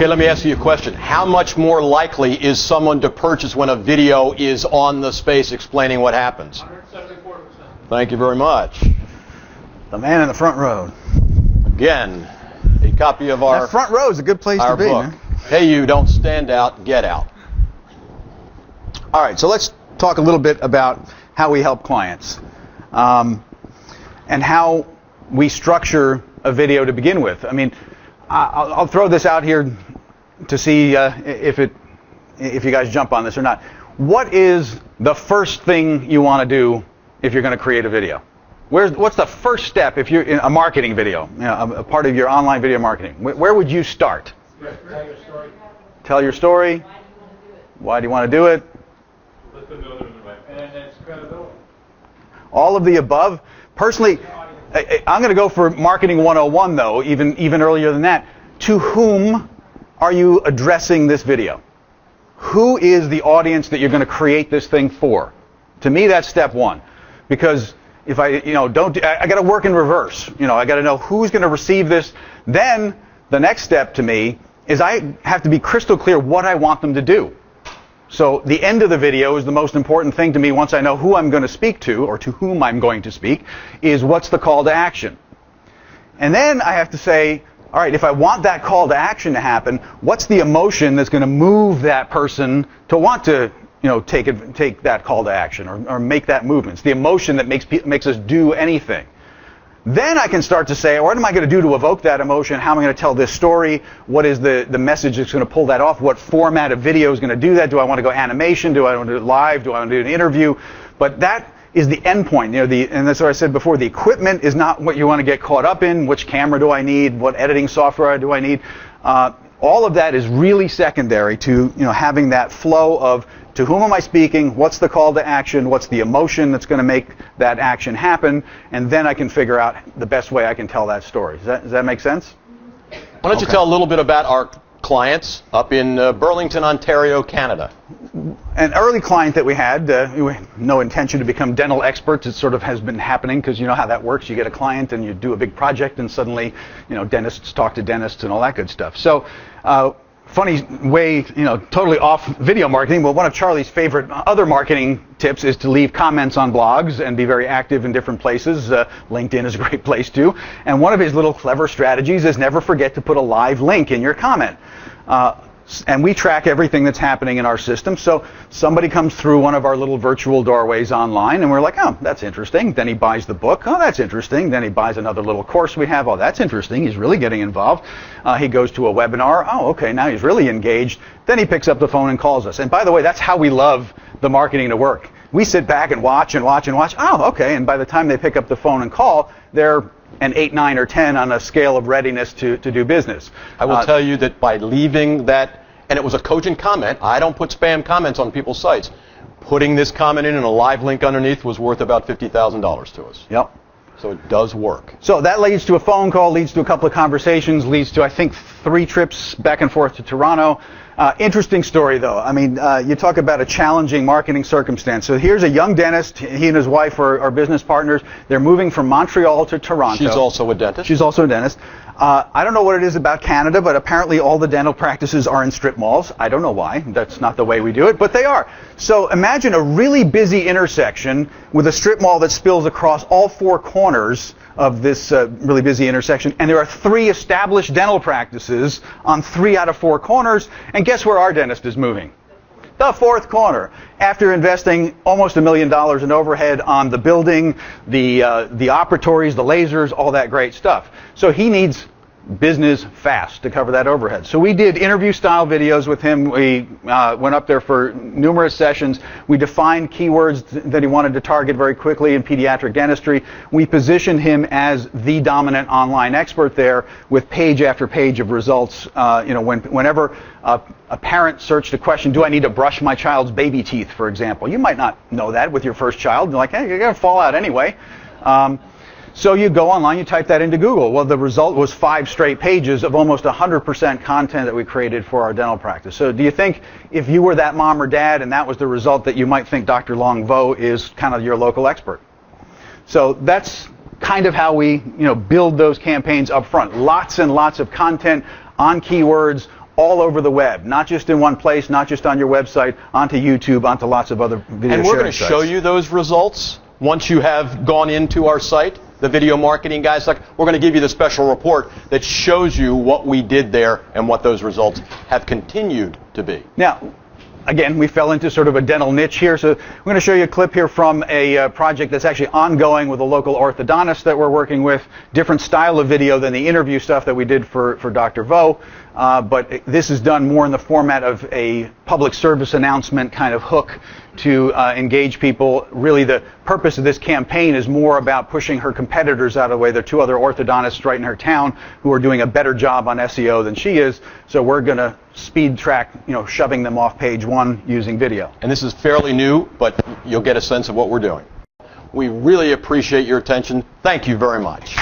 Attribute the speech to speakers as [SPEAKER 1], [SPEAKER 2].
[SPEAKER 1] Okay, let me ask you a question. How much more likely is someone to purchase when a video is on the space explaining what happens?
[SPEAKER 2] 174%.
[SPEAKER 1] Thank you very much.
[SPEAKER 3] The man in the front row.
[SPEAKER 1] Again, a copy of our
[SPEAKER 3] That front row is a good place to be.
[SPEAKER 1] book.
[SPEAKER 3] Man.
[SPEAKER 1] Hey, you don't stand out, get out.
[SPEAKER 3] All right, so let's talk a little bit about how we help clients and how we structure a video to begin with. I mean, I'll throw this out here to see if you guys jump on this or not. What is the first thing you want to do if you're going to create a video? What's the first step if you're in a marketing video, a part of your online video marketing? Where would you start?
[SPEAKER 2] Tell your story.
[SPEAKER 3] Tell your story. Why do you want to do it?
[SPEAKER 2] Let them know they're in the right. And it's credibility.
[SPEAKER 3] All of the above. Personally, I'm going to go for Marketing 101, though, even earlier than that. To whom are you addressing this video? Who is the audience that you're going to create this thing for? To me, that's step one. Because if I got to work in reverse. I got to know who's going to receive this. Then the next step to me is I have to be crystal clear what I want them to do. So the end of the video is the most important thing to me once I know who I'm going to speak to, or to whom I'm going to speak, is what's the call to action. And then I have to say, all right, if I want that call to action to happen, what's the emotion that's going to move that person to want to take that call to action or make that movement? It's the emotion that makes us do anything. Then I can start to say, what am I going to do to evoke that emotion? How am I going to tell this story? What is the message that's going to pull that off? What format of video is going to do that? Do I want to go animation? Do I want to do it live? Do I want to do an interview? But that is the end point. And that's what I said before. The equipment is not what you want to get caught up in. Which camera do I need? What editing software do I need? All of that is really secondary to having that flow of to whom am I speaking? What's the call to action? What's the emotion that's going to make that action happen? And then I can figure out the best way I can tell that story. Does that make sense?
[SPEAKER 1] Why don't you tell a little bit about our clients up in Burlington, Ontario, Canada?
[SPEAKER 3] An early client that we had, we had no intention to become dental experts. It sort of has been happening because you know how that works. You get a client and you do a big project and suddenly, dentists talk to dentists and all that good stuff. So, funny way, totally off video marketing, but one of Charlie's favorite other marketing tips is to leave comments on blogs and be very active in different places. LinkedIn is a great place too. And one of his little clever strategies is never forget to put a live link in your comment. And we track everything that's happening in our system. So somebody comes through one of our little virtual doorways online, and we're like, oh, that's interesting. Then he buys the book. Oh, that's interesting. Then he buys another little course we have. Oh, that's interesting. He's really getting involved. He goes to a webinar. Oh, okay, now he's really engaged. Then he picks up the phone and calls us. And by the way, that's how we love the marketing to work. We sit back and watch and watch and watch. Oh, okay. And by the time they pick up the phone and call, they're an 8, 9, or 10 on a scale of readiness to do business.
[SPEAKER 1] I will tell you that by leaving that, and it was a cogent comment, I don't put spam comments on people's sites. Putting this comment in and a live link underneath was worth about $50,000 to us.
[SPEAKER 3] Yep.
[SPEAKER 1] So it does work.
[SPEAKER 3] So that leads to a phone call, leads to a couple of conversations, leads to, I think, 3 trips back and forth to Toronto. Interesting story, though. I mean, you talk about a challenging marketing circumstance. So here's a young dentist. He and his wife are business partners. They're moving from Montreal to Toronto.
[SPEAKER 1] She's also a dentist.
[SPEAKER 3] She's also a dentist. I don't know what it is about Canada, but apparently all the dental practices are in strip malls. I don't know why. That's not the way we do it, but they are. So imagine a really busy intersection with a strip mall that spills across all 4 corners of this really busy intersection, and there are 3 established dental practices on 3 out of 4 corners, and guess where our dentist is moving? The 4th corner. After investing almost $1 million in overhead on the building, the operatories, the lasers, all that great stuff. So he needs business fast to cover that overhead. So we did interview-style videos with him. We went up there for numerous sessions. We defined keywords that he wanted to target very quickly in pediatric dentistry. We positioned him as the dominant online expert there with page after page of results. Whenever a parent searched a question, do I need to brush my child's baby teeth, for example? You might not know that with your first child. You're like, hey, you're going to fall out anyway. So you go online, you type that into Google. Well, the result was 5 straight pages of almost 100% content that we created for our dental practice. So do you think if you were that mom or dad and that was the result that you might think Dr. Long Vo is kind of your local expert? So that's kind of how we build those campaigns up front. Lots and lots of content on keywords, all over the web, not just in one place, not just on your website, onto YouTube, onto lots of other video
[SPEAKER 1] And we're going to
[SPEAKER 3] sharing
[SPEAKER 1] show
[SPEAKER 3] sites.
[SPEAKER 1] you those results once you have gone into our site. The video marketing guys, we're going to give you the special report that shows you what we did there and what those results have continued to be.
[SPEAKER 3] Now, again, we fell into sort of a dental niche here, so we're going to show you a clip here from a project that's actually ongoing with a local orthodontist that we're working with. Different style of video than the interview stuff that we did for Dr. Vo, but this is done more in the format of a public service announcement kind of hook to engage people. Really, the purpose of this campaign is more about pushing her competitors out of the way. There are two other orthodontists right in her town who are doing a better job on SEO than she is, so we're going to speed track, shoving them off page one using video.
[SPEAKER 1] And this is fairly new, but you'll get a sense of what we're doing. We really appreciate your attention. Thank you very much.